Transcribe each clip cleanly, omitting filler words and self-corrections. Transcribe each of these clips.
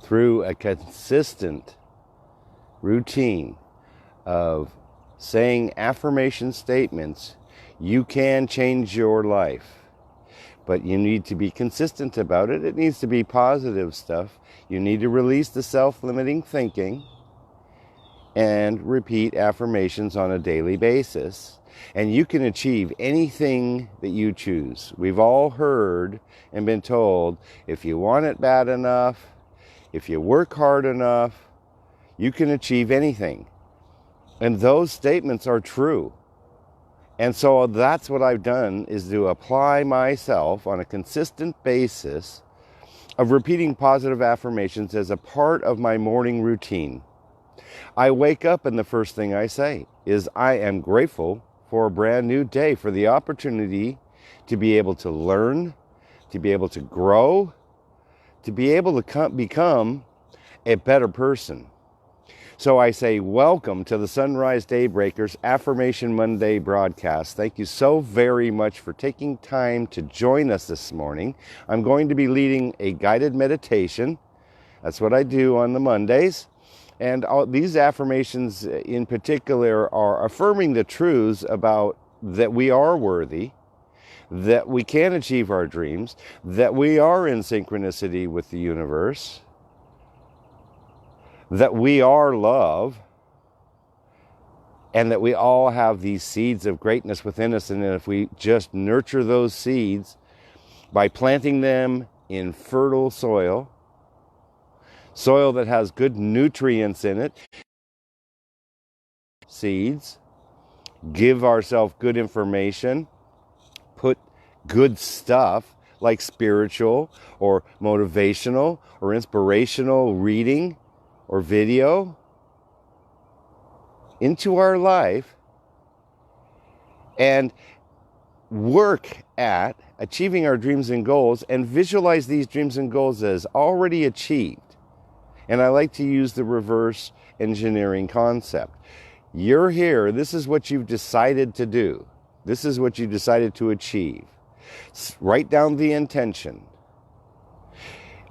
through a consistent routine of saying affirmation statements, you can change your life. But you need to be consistent about it. It needs to be positive stuff. You need to release the self-limiting thinking and repeat affirmations on a daily basis. And you can achieve anything that you choose. We've all heard and been told, if you want it bad enough, if you work hard enough, you can achieve anything. And those statements are true. And so that's what I've done, is to apply myself on a consistent basis of repeating positive affirmations as a part of my morning routine. I wake up and the first thing I say is, I am grateful for a brand new day, for the opportunity to be able to learn, to be able to grow, to be able to become a better person. So I say, welcome to the Sunrise Daybreakers Affirmation Monday broadcast. Thank you so very much for taking time to join us this morning. I'm going to be leading a guided meditation. That's what I do on the Mondays. And these affirmations in particular are affirming the truths about that we are worthy, that we can achieve our dreams, that we are in synchronicity with the universe, that we are love, and that we all have these seeds of greatness within us. And if we just nurture those seeds by planting them in fertile soil that has good nutrients in it, seeds, give ourselves good information, put good stuff like spiritual or motivational or inspirational reading or video into our life, and work at achieving our dreams and goals, and visualize these dreams and goals as already achieved. And I like to use the reverse engineering concept. You're here. This is what you've decided to do. This is what you decided to achieve. Write down the intention.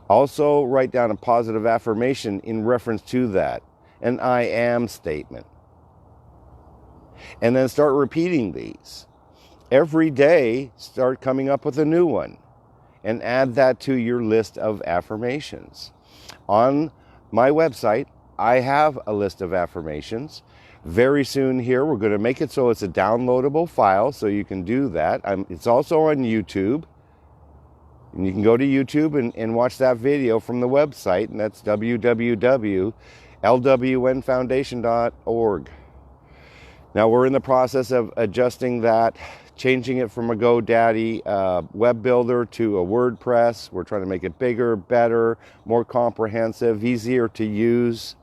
Also, write down a positive affirmation in reference to that, an I am statement. And then start repeating these. Every day, start coming up with a new one and add that to your list of affirmations. On my website, I have a list of affirmations. Very soon here, we're going to make it so it's a downloadable file, so you can do that. It's also on YouTube. And you can go to YouTube and watch that video from the website, and that's www.lwnfoundation.org. Now, we're in the process of adjusting that, changing it from a GoDaddy web builder to a WordPress. We're trying to make it bigger, better, more comprehensive, easier to use.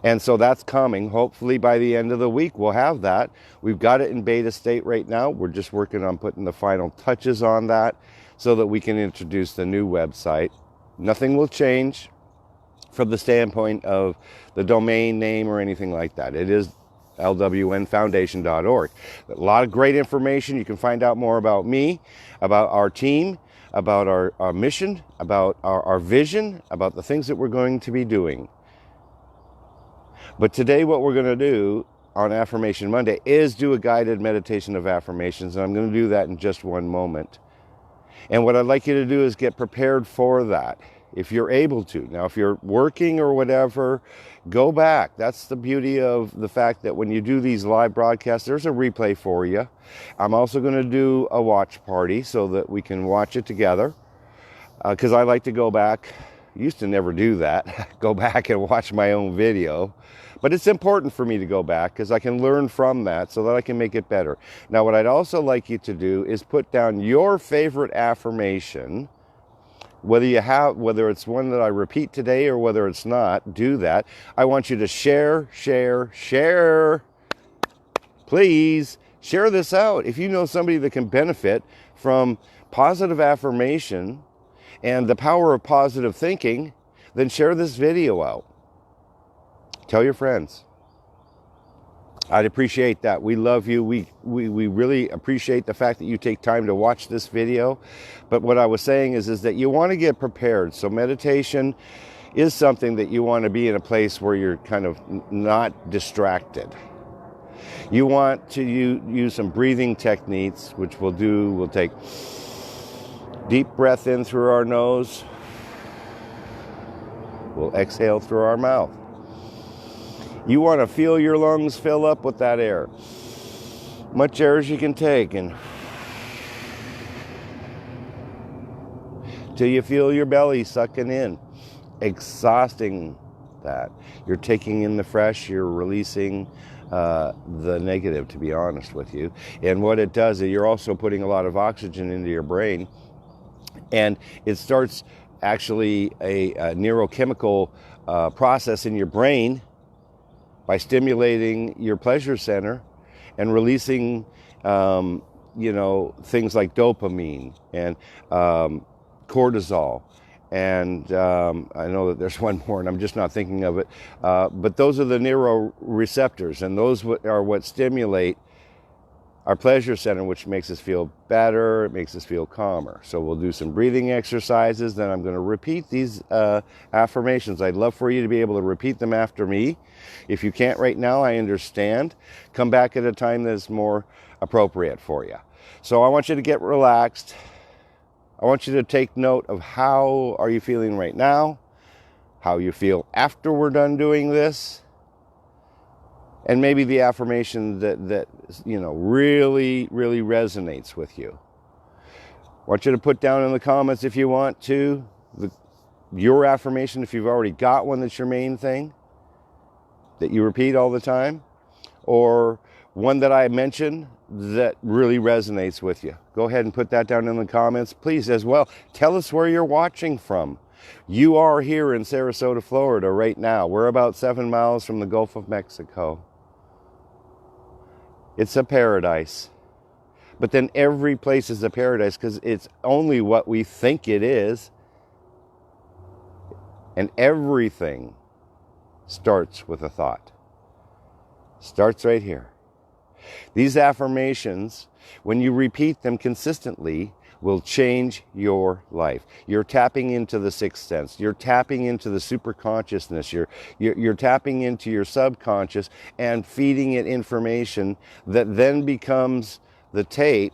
And so that's coming. Hopefully by the end of the week, we'll have that. We've got it in beta state right now. We're just working on putting the final touches on that so that we can introduce the new website. Nothing will change from the standpoint of the domain name or anything like that. It is lwnfoundation.org. A lot of great information. You can find out more about me, about our team, about our mission, about our vision, about the things that we're going to be doing. But today what we're going to do on Affirmation Monday is do a guided meditation of affirmations, and I'm going to do that in just one moment. And what I'd like you to do is get prepared for that, if you're able to. Now, if you're working or whatever, go back. That's the beauty of the fact that when you do these live broadcasts, there's a replay for you. I'm also going to do a watch party so that we can watch it together, because I like to go back. Used to never do that, go back and watch my own video. But it's important for me to go back because I can learn from that so that I can make it better. Now, what I'd also like you to do is put down your favorite affirmation, whether it's one that I repeat today or whether it's not. Do that. I want you to share. Please share this out. If you know somebody that can benefit from positive affirmation and the power of positive thinking, then share this video out. Tell your friends. I'd appreciate that. We love you. We really appreciate the fact that you take time to watch this video. But what I was saying is that you want to get prepared. So meditation is something that you want to be in a place where you're kind of not distracted. You want to use some breathing techniques, which we'll take deep breath in through our nose. We'll exhale through our mouth. You want to feel your lungs fill up with that air. Much air as you can take, and till you feel your belly sucking in, exhausting that. You're taking in the fresh, you're releasing the negative, to be honest with you. And what it does is you're also putting a lot of oxygen into your brain, and it starts actually a neurochemical process in your brain by stimulating your pleasure center and releasing, things like dopamine and cortisol. And I know that there's one more, and I'm just not thinking of it. But those are the neuroreceptors, and those are what stimulate our pleasure center, which makes us feel better, it makes us feel calmer. So we'll do some breathing exercises, then I'm going to repeat these affirmations. I'd love for you to be able to repeat them after me. If you can't right now, I understand. Come back at a time that's more appropriate for you. So I want you to get relaxed. I want you to take note of how are you feeling right now, how you feel after we're done doing this, and maybe the affirmation that really, really resonates with you. I want you to put down in the comments, if you want to, your affirmation, if you've already got one that's your main thing, that you repeat all the time, or one that I mentioned that really resonates with you. Go ahead and put that down in the comments. Please, as well, tell us where you're watching from. You are here in Sarasota, Florida right now. We're about 7 miles from the Gulf of Mexico. It's a paradise. But then every place is a paradise because it's only what we think it is. And everything starts with a thought. Starts right here. These affirmations, when you repeat them consistently, will change your life. You're tapping into the sixth sense. You're tapping into the superconsciousness. You're tapping into your subconscious and feeding it information that then becomes the tape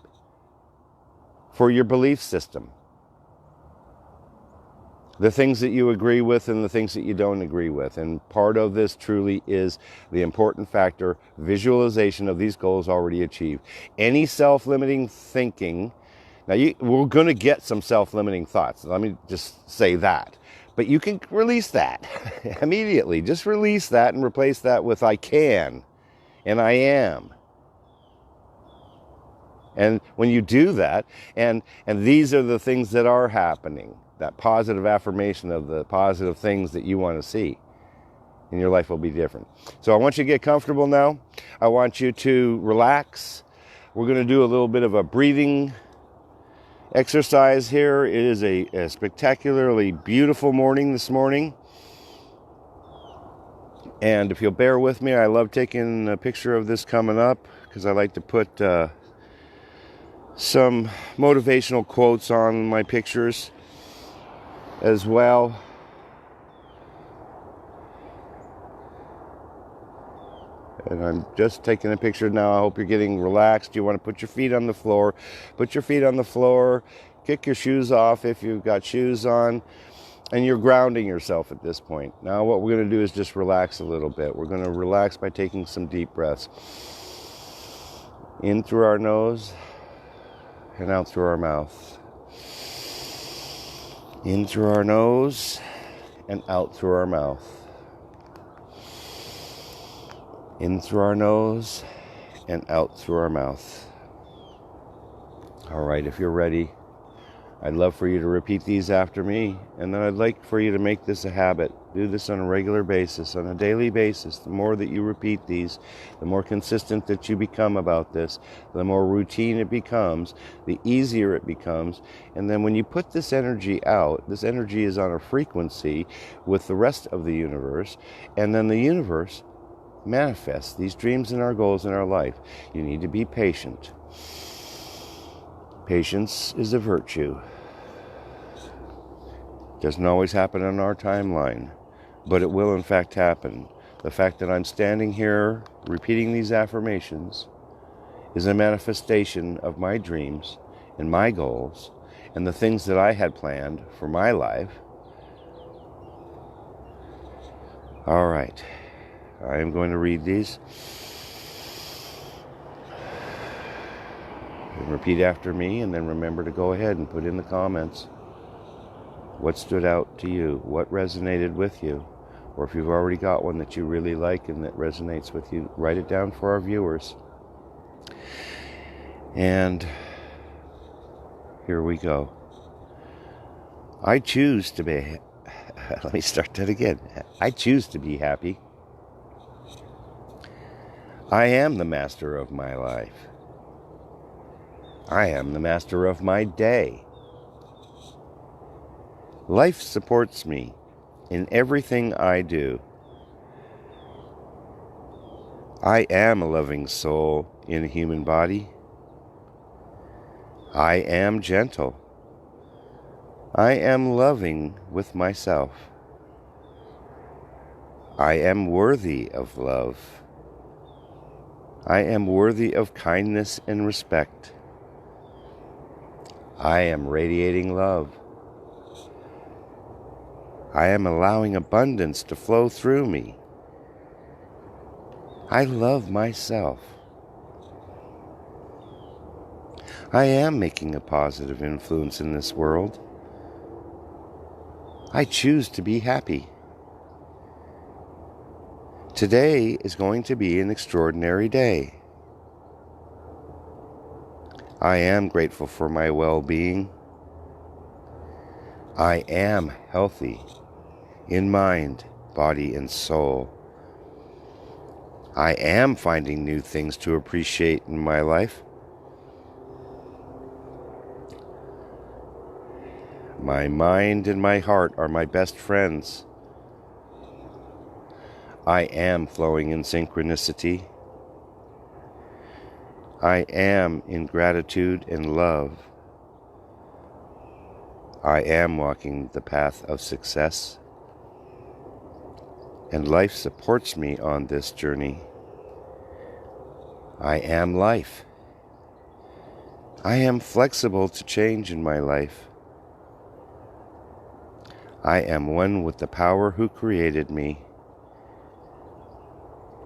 for your belief system. The things that you agree with and the things that you don't agree with. And part of this truly is the important factor, visualization of these goals already achieved. Any self-limiting thinking. Now, we're going to get some self-limiting thoughts. Let me just say that. But you can release that immediately. Just release that and replace that with I can and I am. And when you do that, and these are the things that are happening, that positive affirmation of the positive things that you want to see, and your life will be different. So I want you to get comfortable now. I want you to relax. We're going to do a little bit of a breathing exercise here. It is a spectacularly beautiful morning this morning. And if you'll bear with me, I love taking a picture of this coming up because I like to put some motivational quotes on my pictures as well. And I'm just taking a picture now. I hope you're getting relaxed. You want to put your feet on the floor. Put your feet on the floor. Kick your shoes off if you've got shoes on. And you're grounding yourself at this point. Now what we're going to do is just relax a little bit. We're going to relax by taking some deep breaths. In through our nose and out through our mouth. In through our nose and out through our mouth. In through our nose and out through our mouth. All right, if you're ready, I'd love for you to repeat these after me, and then I'd like for you to make this a habit. Do this on a regular basis, on a daily basis. The more that you repeat these, the more consistent that you become about this, the more routine it becomes, the easier it becomes. And then when you put this energy out, this energy is on a frequency with the rest of the universe, and then the universe manifest these dreams and our goals in our life. You need to be patient. Patience is a virtue. Doesn't always happen on our timeline, but it will in fact happen. The fact that I'm standing here repeating these affirmations is a manifestation of my dreams and my goals and the things that I had planned for my life. All right, I am going to read these. And repeat after me, and then remember to go ahead and put in the comments what stood out to you, what resonated with you, or if you've already got one that you really like and that resonates with you, write it down for our viewers. And here we go. I choose to be, let me start that again. I choose to be happy. I am the master of my life. I am the master of my day. Life supports me in everything I do. I am a loving soul in a human body. I am gentle. I am loving with myself. I am worthy of love. I am worthy of kindness and respect. I am radiating love. I am allowing abundance to flow through me. I love myself. I am making a positive influence in this world. I choose to be happy. Today is going to be an extraordinary day. I am grateful for my well-being. I am healthy in mind, body, and soul. I am finding new things to appreciate in my life. My mind and my heart are my best friends. I am flowing in synchronicity. I am in gratitude and love. I am walking the path of success, and life supports me on this journey. I am life. I am flexible to change in my life. I am one with the power who created me.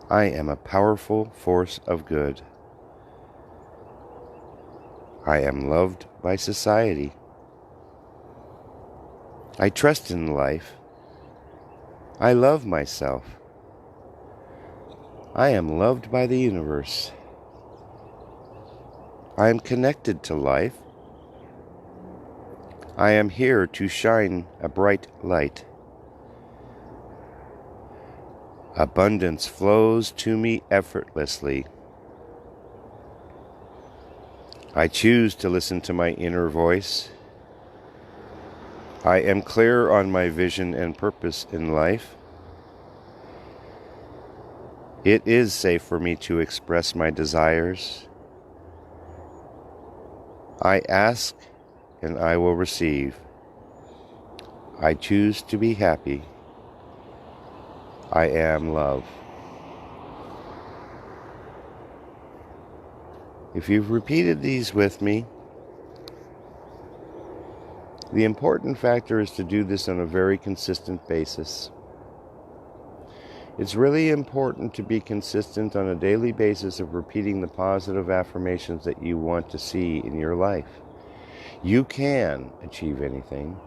I am a powerful force of good. I am loved by society. I trust in life. I love myself. I am loved by the universe. I am connected to life. I am here to shine a bright light. Abundance flows to me effortlessly. I choose to listen to my inner voice. I am clear on my vision and purpose in life. It is safe for me to express my desires. I ask and I will receive. I choose to be happy. I am love. If you've repeated these with me, the important factor is to do this on a very consistent basis. It's really important to be consistent on a daily basis of repeating the positive affirmations that you want to see in your life. You can achieve anything.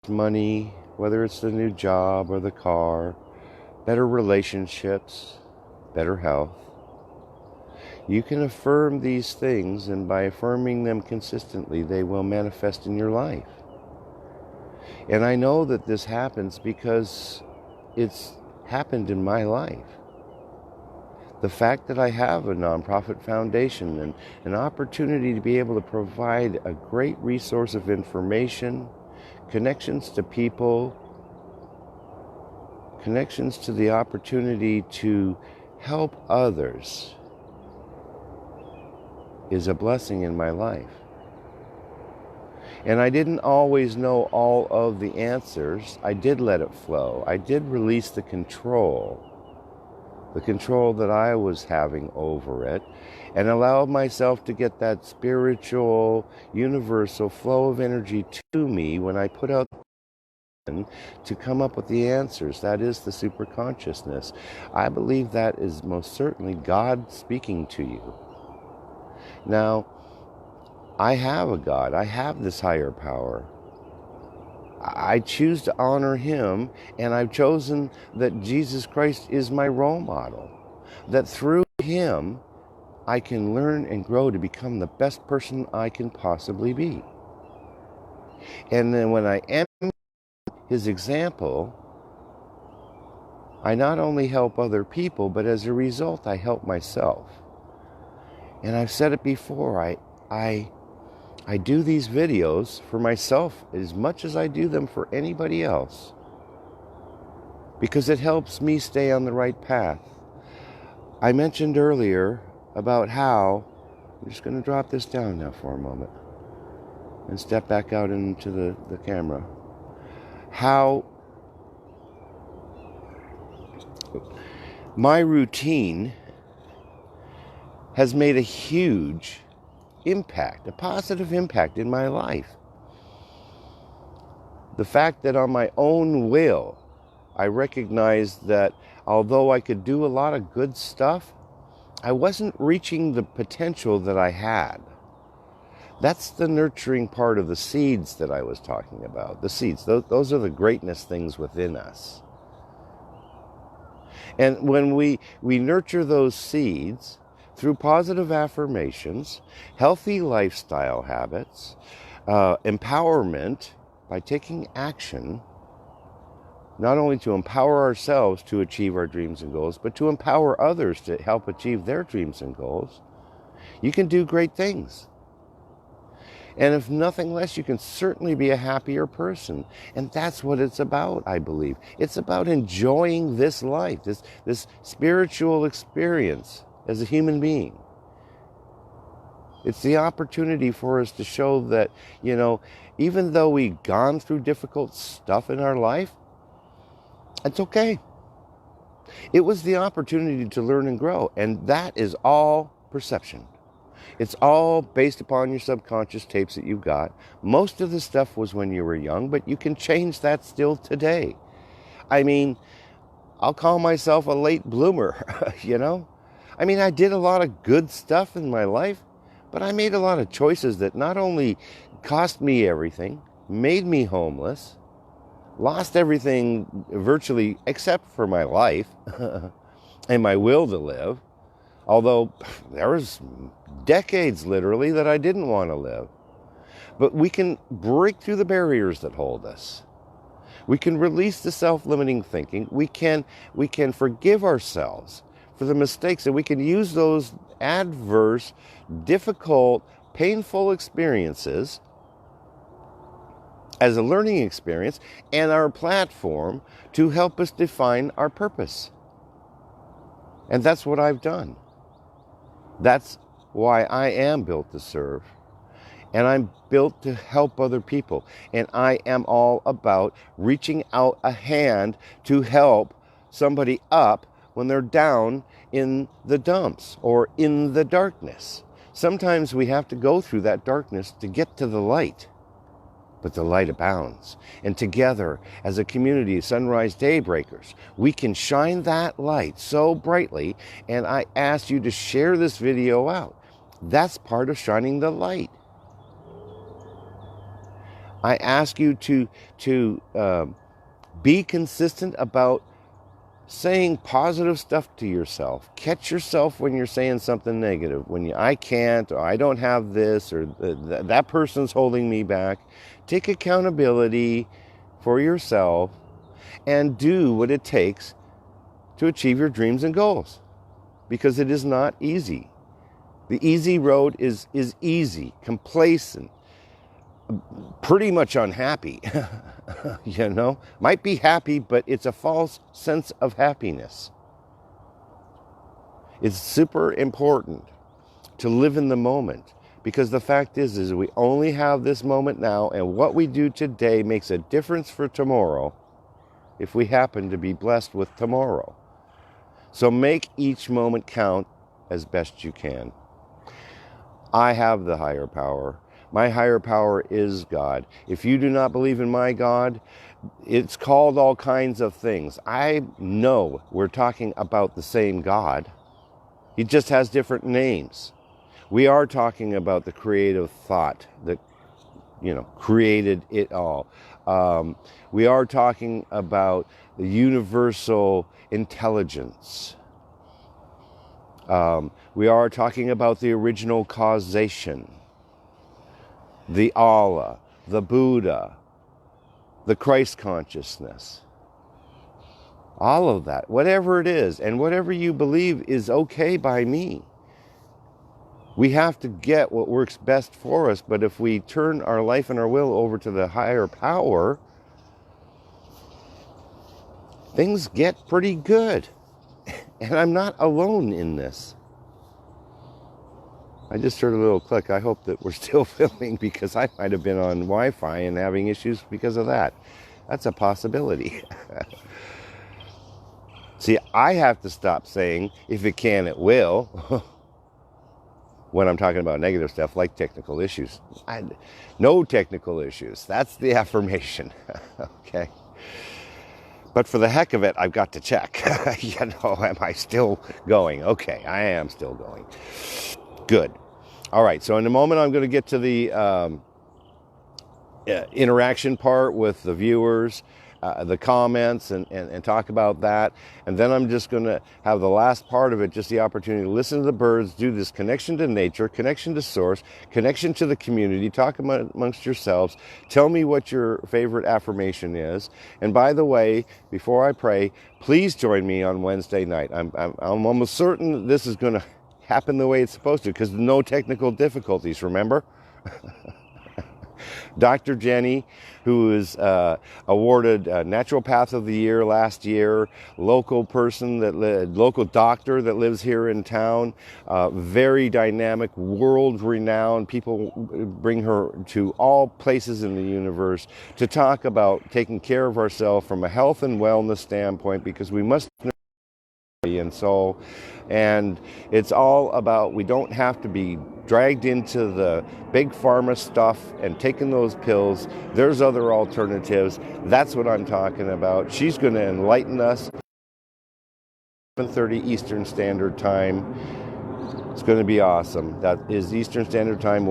Money, whether it's the new job or the car, better relationships, better health. You can affirm these things, and by affirming them consistently, they will manifest in your life. And I know that this happens because it's happened in my life. The fact that I have a nonprofit foundation and an opportunity to be able to provide a great resource of information, connections to people, connections to the opportunity to help others is a blessing in my life. And I didn't always know all of the answers. I did let it flow. I did release the control that I was having over it, and allowed myself to get that spiritual, universal flow of energy to me when I put out to come up with the answers. That is the superconsciousness. I believe that is most certainly God speaking to you. Now, I have a God. I have this higher power. I choose to honor him, and I've chosen that Jesus Christ is my role model. That through him, I can learn and grow to become the best person I can possibly be. And then when I am his example, I not only help other people, but as a result, I help myself. And I've said it before, I do these videos for myself as much as I do them for anybody else, because it helps me stay on the right path. I mentioned earlier about how, I'm just going to drop this down now for a moment and step back out into the camera, how my routine has made a huge impact, a positive impact in my life. The fact that on my own will, I recognized that although I could do a lot of good stuff, I wasn't reaching the potential that I had. That's the nurturing part of the seeds that I was talking about. The seeds, those are the greatness things within us. And when we nurture those seeds through positive affirmations, healthy lifestyle habits, empowerment by taking action, not only to empower ourselves to achieve our dreams and goals, but to empower others to help achieve their dreams and goals, you can do great things. And if nothing less, you can certainly be a happier person. And that's what it's about, I believe. It's about enjoying this life, this spiritual experience as a human being. It's the opportunity for us to show that, even though we've gone through difficult stuff in our life, it's okay. It was the opportunity to learn and grow. And that is all perception. It's all based upon your subconscious tapes that you've got. Most of the stuff was when you were young, but you can change that still today. I mean, I'll call myself a late bloomer, I did a lot of good stuff in my life, but I made a lot of choices that not only cost me everything, made me homeless, lost everything virtually except for my life and my will to live. Although there was decades literally that I didn't want to live. But we can break through the barriers that hold us. We can release the self-limiting thinking. We can forgive ourselves for the mistakes, and we can use those adverse, difficult, painful experiences as a learning experience and our platform to help us define our purpose. And that's what I've done. That's why I am built to serve. And I'm built to help other people. And I am all about reaching out a hand to help somebody up when they're down in the dumps or in the darkness. Sometimes we have to go through that darkness to get to the light. But the light abounds. And together, as a community of Sunrise Daybreakers, we can shine that light so brightly. And I ask you to share this video out. That's part of shining the light. I ask you to be consistent about saying positive stuff to yourself. Catch yourself when you're saying something negative. When I can't, or I don't have this, or that person's holding me back. Take accountability for yourself and do what it takes to achieve your dreams and goals. Because it is not easy. The easy road is easy, complacent, pretty much unhappy. Might be happy, but it's a false sense of happiness. It's super important to live in the moment, because the fact is we only have this moment now, and what we do today makes a difference for tomorrow if we happen to be blessed with tomorrow. So make each moment count as best you can. I have the higher power. My higher power is God. If you do not believe in my God, it's called all kinds of things. I know we're talking about the same God. He just has different names. We are talking about the creative thought that, created it all. We are talking about the universal intelligence. We are talking about the original causation, the Allah, the Buddha, the Christ consciousness. All of that, whatever it is, and whatever you believe is okay by me. We have to get what works best for us, but if we turn our life and our will over to the higher power, things get pretty good. And I'm not alone in this. I just heard a little click. I hope that we're still filming, because I might have been on Wi-Fi and having issues because of that. That's a possibility. See, I have to stop saying, if it can, it will, when I'm talking about negative stuff like technical issues. No technical issues. That's the affirmation. Okay. But for the heck of it, I've got to check. Am I still going? Okay, I am still going. Good. All right, so in a moment I'm going to get to the interaction part with the viewers, the comments, and talk about that. And then I'm just going to have the last part of it, just the opportunity to listen to the birds, do this connection to nature, connection to source, connection to the community, talk amongst yourselves, tell me what your favorite affirmation is. And by the way, before I pray, please join me on Wednesday night. I'm almost certain that this is going to happen the way it's supposed to, because no technical difficulties, remember? Dr. Jenny, who is awarded Naturopath of the Year last year, local doctor that lives here in town, very dynamic, world-renowned. People bring her to all places in the universe to talk about taking care of ourselves from a health and wellness standpoint, because we must body and soul. And it's all about, we don't have to be dragged into the big pharma stuff and taking those pills. There's other alternatives. That's what I'm talking about. She's going to enlighten us. 7:30 Eastern Standard Time. It's going to be awesome. That is Eastern Standard Time,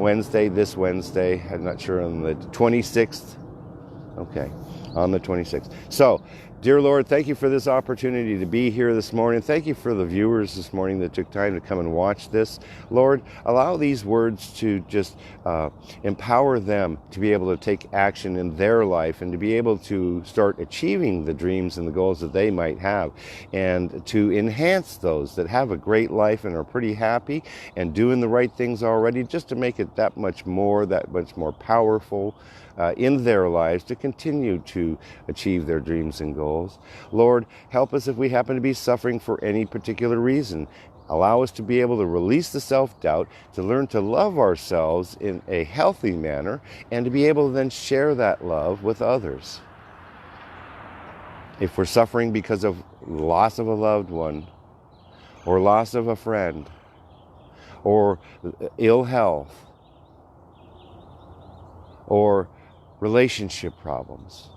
this Wednesday. I'm not sure, on the 26th. Okay, on the 26th. So, dear Lord, thank you for this opportunity to be here this morning. Thank you for the viewers this morning that took time to come and watch this. Lord, allow these words to just empower them to be able to take action in their life and to be able to start achieving the dreams and the goals that they might have, and to enhance those that have a great life and are pretty happy and doing the right things already, just to make it that much more powerful in their lives to continue to achieve their dreams and goals. Lord, help us if we happen to be suffering for any particular reason. Allow us to be able to release the self-doubt, to learn to love ourselves in a healthy manner, and to be able to then share that love with others. If we're suffering because of loss of a loved one, or loss of a friend, or ill health, or relationship problems,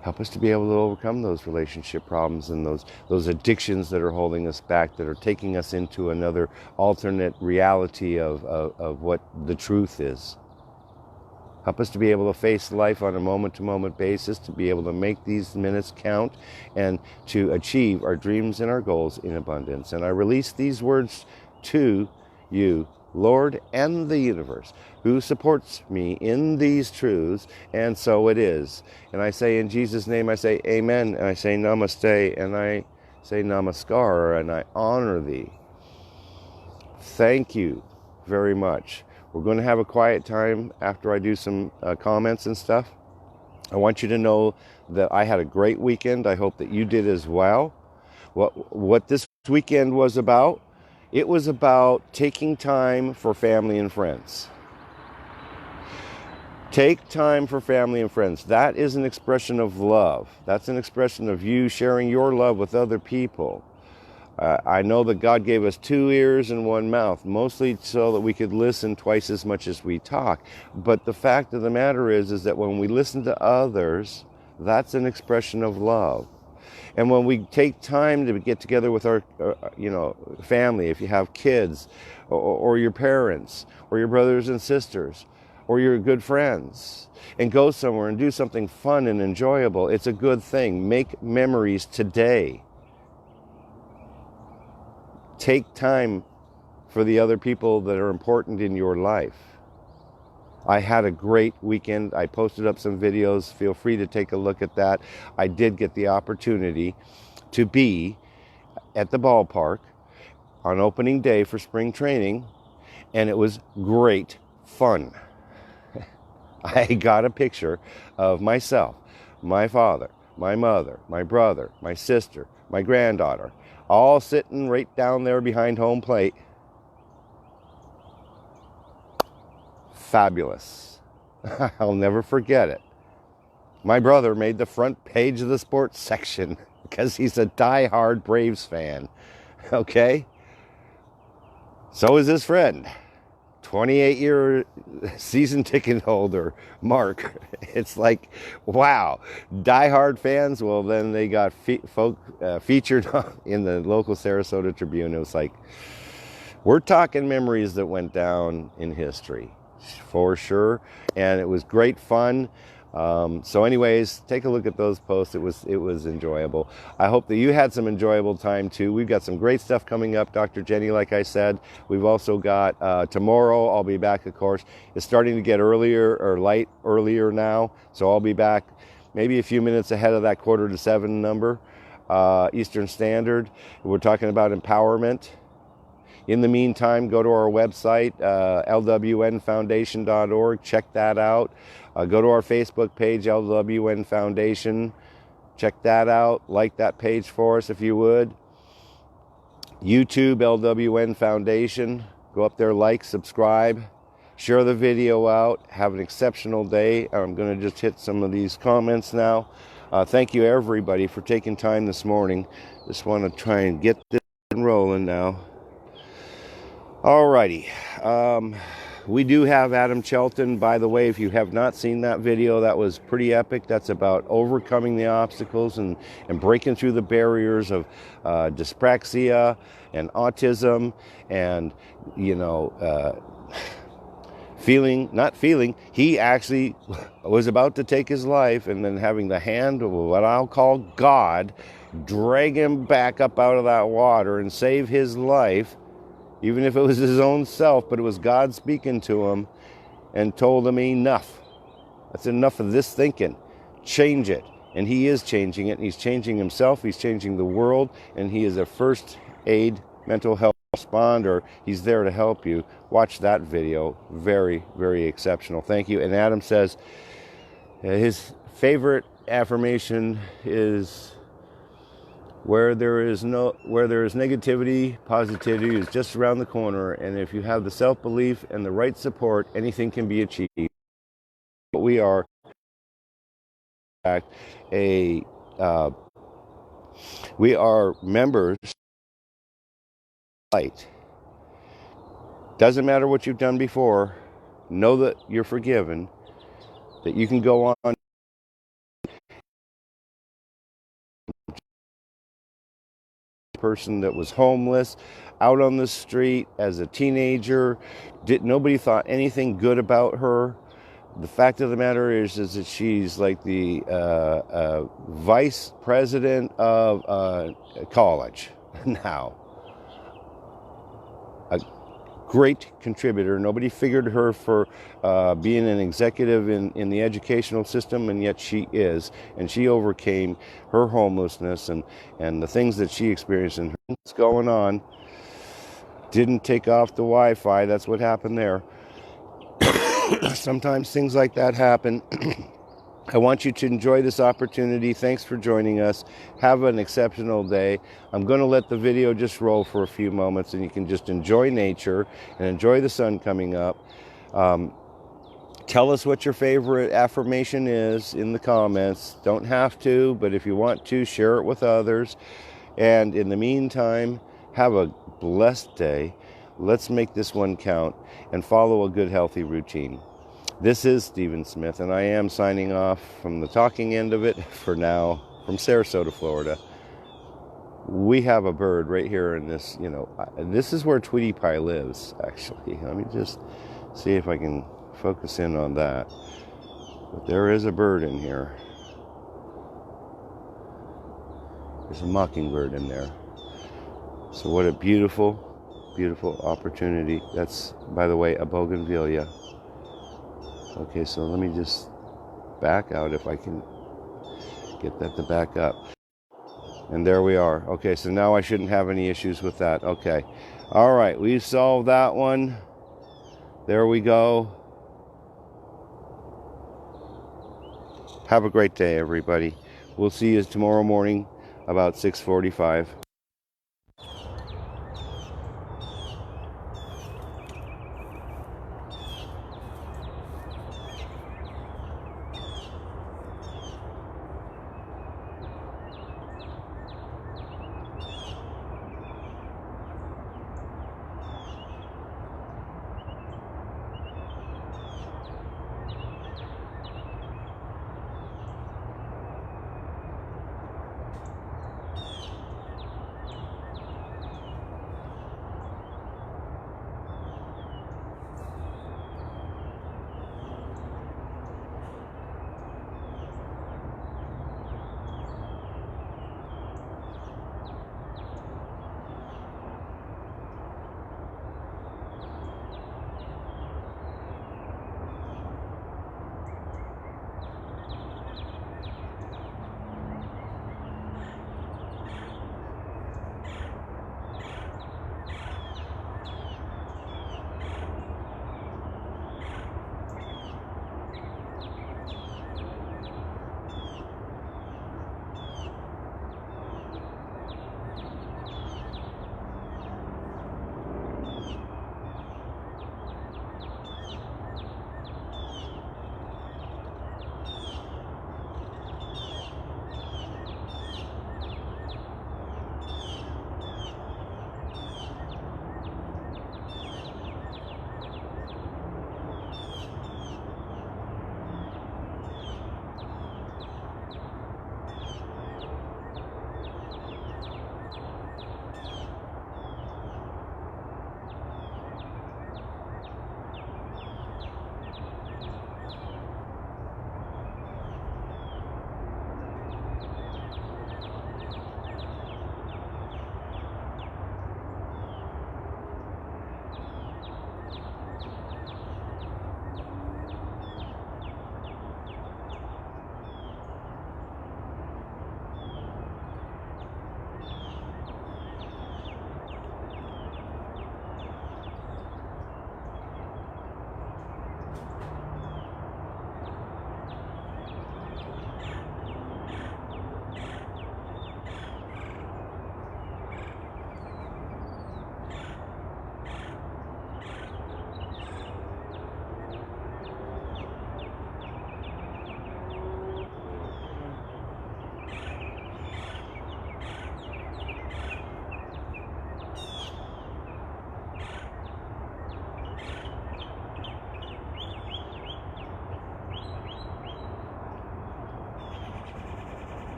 help us to be able to overcome those relationship problems and those addictions that are holding us back, that are taking us into another alternate reality of what the truth is. Help us to be able to face life on a moment-to-moment basis, to be able to make these minutes count, and to achieve our dreams and our goals in abundance. And I release these words to you, Lord, and the universe, who supports me in these truths, and so it is. And I say in Jesus' name, I say amen, and I say namaste, and I say namaskar, and I honor thee. Thank you very much We're going to have a quiet time after I do some comments and stuff. I want you to know that I had a great weekend. I hope that you did as well. What this weekend was about, it was about taking time for family and friends. Take time for family and friends. That is an expression of love. That's an expression of you sharing your love with other people. I know that God gave us 2 ears and 1 mouth, mostly so that we could listen twice as much as we talk. But the fact of the matter is that when we listen to others, that's an expression of love. And when we take time to get together with our, family, if you have kids, or your parents, or your brothers and sisters, or your good friends, and go somewhere and do something fun and enjoyable, it's a good thing. Make memories today. Take time for the other people that are important in your life. I had a great weekend. I posted up some videos. Feel free to take a look at that. I did get the opportunity to be at the ballpark on opening day for spring training, and it was great fun. I got a picture of myself, my father, my mother, my brother, my sister, my granddaughter, all sitting right down there behind home plate. Fabulous. I'll never forget it. My brother made the front page of the sports section because he's a die-hard Braves fan. Okay? So is his friend, 28-year season ticket holder, Mark. It's like, wow, die-hard fans. Well, then they got featured in the local Sarasota Tribune. It was like, we're talking memories that went down in history, for sure. And it was great fun. So anyways, take a look at those posts. It was enjoyable. I hope that you had some enjoyable time too. We've got some great stuff coming up, Dr. Jenny, like I said. We've also got tomorrow, I'll be back, of course. It's starting to get earlier now. So I'll be back maybe a few minutes ahead of that 6:45 number, Eastern Standard. We're talking about empowerment. In the meantime, go to our website, lwnfoundation.org. Check that out. Go to our Facebook page, LWN Foundation. Check that out. Like that page for us if you would. YouTube, LWN Foundation. Go up there, like, subscribe. Share the video out. Have an exceptional day. I'm going to just hit some of these comments now. Thank you, everybody, for taking time this morning. Just want to try and get this rolling now. Alrighty, we do have Adam Chelton. By the way, if you have not seen that video, that was pretty epic. That's about overcoming the obstacles and breaking through the barriers of dyspraxia and autism and, not feeling. He actually was about to take his life, and then having the hand of what I'll call God drag him back up out of that water and save his life. Even if it was his own self, but it was God speaking to him and told him, enough. That's enough of this thinking. Change it. And he is changing it. He's changing himself. He's changing the world. And he is a first aid mental health responder. He's there to help you. Watch that video. Very, very exceptional. Thank you. And Adam says his favorite affirmation is, where there is negativity, positivity is just around the corner. And if you have the self-belief and the right support, anything can be achieved. But we are we are members of light. Doesn't matter what you've done before. Know that you're forgiven. That you can go on. Person that was homeless, out on the street as a teenager. Nobody thought anything good about her. The fact of the matter is that she's like the vice president of college now. A great contributor. Nobody figured her for being an executive in the educational system, and yet she is. And she overcame her homelessness and the things that she experienced and what's going on. Didn't take off the Wi-Fi. That's what happened there. Sometimes things like that happen. I want you to enjoy this opportunity. Thanks for joining us. Have an exceptional day. I'm going to let the video just roll for a few moments, and you can just enjoy nature and enjoy the sun coming up. Tell us what your favorite affirmation is in the comments. Don't have to, but if you want to, share it with others. And in the meantime, have a blessed day. Let's make this one count and follow a good, healthy routine. This is Stephen Smith, and I am signing off from the talking end of it for now from Sarasota, Florida. We have a bird right here in this, this is where Tweety Pie lives, actually. Let me just see if I can focus in on that. But there is a bird in here. There's a mockingbird in there. So what a beautiful, beautiful opportunity. That's, by the way, a bougainvillea. Okay, so let me just back out if I can get that to back up. And there we are. Okay, so now I shouldn't have any issues with that. Okay. All right, we've solved that one. There we go. Have a great day, everybody. We'll see you tomorrow morning about 6:45.